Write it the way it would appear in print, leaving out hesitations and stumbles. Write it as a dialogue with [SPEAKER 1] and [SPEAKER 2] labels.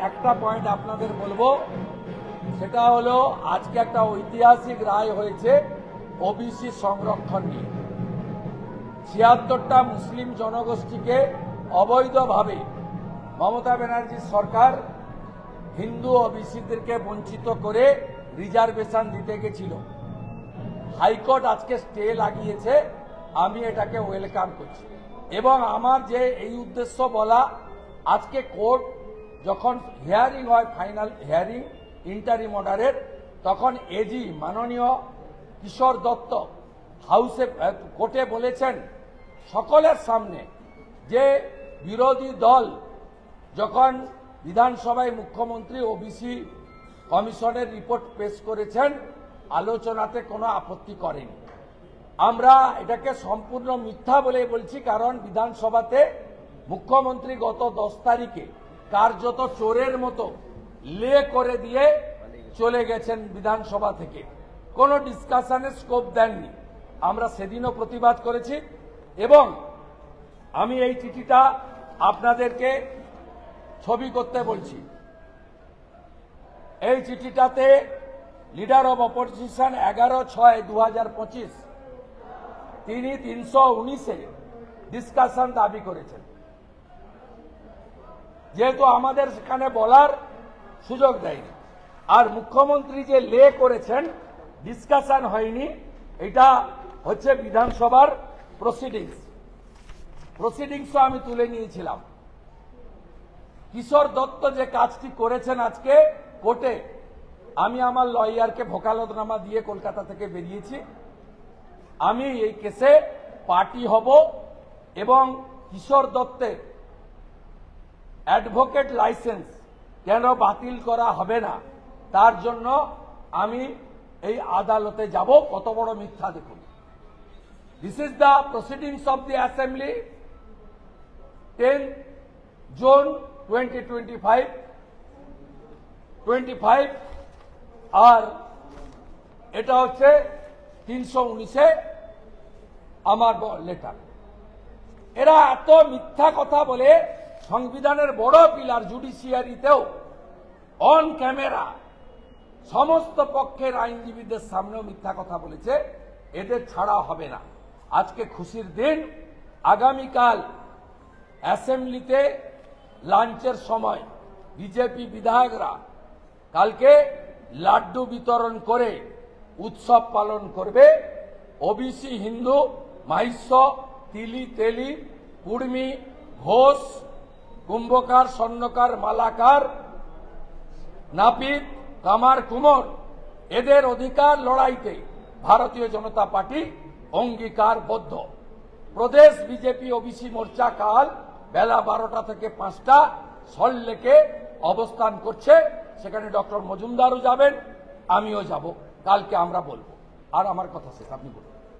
[SPEAKER 1] একটা পয়েন্ট আপনাদের বলবো, সেটা হলো আজকে একটা ঐতিহাসিক রায় হয়েছে ওবিসি সংরক্ষণ নিয়ে। ৭৬টা মুসলিম জনগোষ্ঠীকে অবৈধভাবে মমতা ব্যানার্জির সরকার হিন্দু ওবিসিদেরকে বঞ্চিত করে রিজার্ভেশন দিতে গেছিল। হাইকোর্ট আজকে স্টে লাগিয়েছে, আমি এটাকে ওয়েলকাম করছি। এবং আমার যে এই উদ্দেশ্য বলা, আজকে কোর্ট যখন হিয়ারিং হয়, ফাইনাল হিয়ারিং ইন্টারিম অর্ডারের, তখন এজি মাননীয় কিশোর দত্ত হাউসে কোর্টে বলেছেন সকলের সামনে যে বিরোধী দল যখন বিধানসভায় মুখ্যমন্ত্রী ওবিসি কমিশনের রিপোর্ট পেশ করেছেন, আলোচনাতে কোনো আপত্তি করেনি। আমরা এটাকে সম্পূর্ণ মিথ্যা বলে বলছি, কারণ বিধানসভাতে মুখ্যমন্ত্রী গত 10 তারিখে কার্যত চোরের মতো লে করে দিয়ে চলে গেছেন বিধানসভা থেকে, কোনো ডিসকাশনের স্কোপ দেননি। আমরা সেদিনও প্রতিবাদ করেছি এবং আমি এই চিঠিটা আপনাদেরকে ছবি করতে বলছি। এই চিঠিটাতে লিডার অব অপোজিশন 11/6/2025 তিনি 319-এ ডিসকাশন দাবি করেছেন। যেহেতু আমাদের সেখানে বলার সুযোগ দেয়নি, আর মুখ্যমন্ত্রী যে লে করেছেন ডিসকাশন হয়নি, এটা হচ্ছে বিধানসভার প্রসিডিংসও আমি তুলে নিয়েছিলাম। কিশোর দত্ত যে কাজটি করেছেন আজকে কোর্টে, আমি আমার লয়ারকে ভোকালতনামা দিয়ে কলকাতা থেকে বেরিয়েছি। আমি এই কেসে পার্টি হব এবং কিশোর দত্তের অ্যাডভোকেট লাইসেন্স কেন বাতিল করা হবে না, তার জন্য আমি এই আদালতে যাব। কত বড় মিথ্যা দেখুন। This is the proceedings of the assembly 10 June 2025 আর এটা হচ্ছে 319-এ আমার লেটার। এরা এত মিথ্যা কথা বলে সংবিধানের বড় পিলার জুডিশিয়ারিতেও অন ক্যামেরা সমস্ত পক্ষের আইনজীবীদের সামনেও মিথ্যা কথা বলেছে। এদের ছাড়া হবে না। আজকে খুশির দিন। আগামীকাল অ্যাসেম্বলিতে লাঞ্চের সময় বিজেপি বিধায়করা কালকে লাড্ডু বিতরণ করে উৎসব পালন করবে। ওবিসি হিন্দু মাহিষ্য, তিলি, তেলি, কুর্মী, ঘোষ, কুম্ভকার, স্বর্ণকার, মালাকার, নাপিত, কামার, কুমোর, এদের অধিকার লড়াইতে ভারতীয় জনতা পার্টি অঙ্গীকারবদ্ধ। প্রদেশ বিজেপি ওবিসি মোর্চা কাল বেলা 12টা থেকে 5টা সল্টলেকে অবস্থান করছে। সেখানে ডক্টর মজুমদারও যাবেন, আমিও যাব। কালকে আমরা বলবো। আর আমার কথা শেষ, আপনি বলুন।